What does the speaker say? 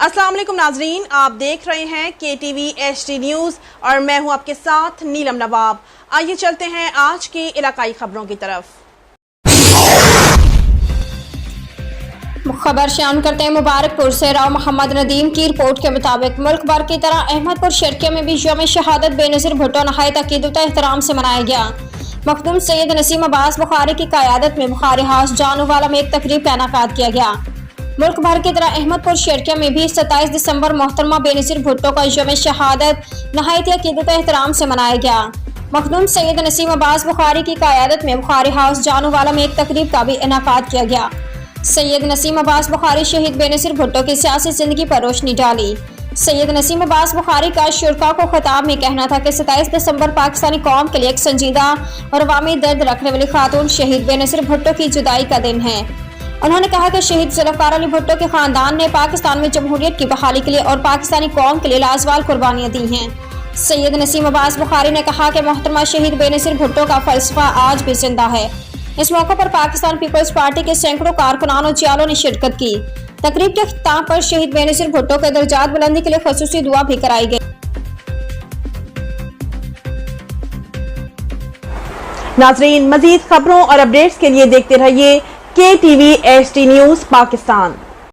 अस्सलाम वालेकुम नाजरीन, आप देख रहे हैं KTV HD न्यूज़ और मैं हूं आपके साथ नीलम नवाब। आइए चलते हैं आज की इलाकाई खबरों की तरफ। खबर शान करते हैं मुबारकपुर से। राव मोहम्मद नदीम की रिपोर्ट के मुताबिक मुल्क भर की तरह अहमदपुर शर्किया में भी यौम शहादत बेनज़ीर भुट्टो नहायत अकीदत एहतराम से मनाया गया। मखदूम सैयद नसीम अब्बास बुखारी की क़यादत में बुखारी हाउस जानूवाला में एक तकरीब का इनेकाद किया गया। मुल्क भर की तरह अहमदपुर शर्किया में भी 27 दिसंबर मोहतरमा बेनज़ीर भुट्टो का यौम शहादत नहायत अकीदत एहतराम से मनाया गया। मखदूम सैयद नसीम अब्बास बुखारी की क़यादत में बुखारी हाउस जानूवाला में एक तकरीब का भी इनेकाद किया गया। सैयद नसीम अब्बास बुखारी शहीद बेनज़ीर भुट्टो की सियासी जिंदगी पर रोशनी डाली। सैयद नसीम अब्बास बुखारी का शुरका को खिताब में कहना था कि 27 दिसंबर पाकिस्तानी कौम के लिए एक संजीदा और अवामी दर्द रखने वाली खातून शहीद बेनज़ीर भुट्टो की जुदाई का दिन है। उन्होंने कहा कि शहीद ज़ुल्फ़िकार अली भुट्टो के खानदान ने पाकिस्तान में जमहूरियत की बहाली के लिए और पाकिस्तानी कौम के लिए लाजवाल कुर्बानियाँ दी हैं। सैयद नसीम अब्बास बुखारी ने कहा कि मोहतरमा शहीद बेनज़ीर भुट्टो का फलसफा आज भी जिंदा है। इस मौके पर पाकिस्तान पीपल्स पार्टी के सैकड़ों कारकुनान और जियालों ने शिरकत की। तकरीब के अख्ताम पर शहीद बेनज़ीर भुट्टो के दर्जात बुलंदी के लिए ख़ुसूसी दुआ भी कराई गई। नाजरीन, मजीद खबरों और अपडेट्स के लिए देखते रहिए KTV HD न्यूज़ पाकिस्तान।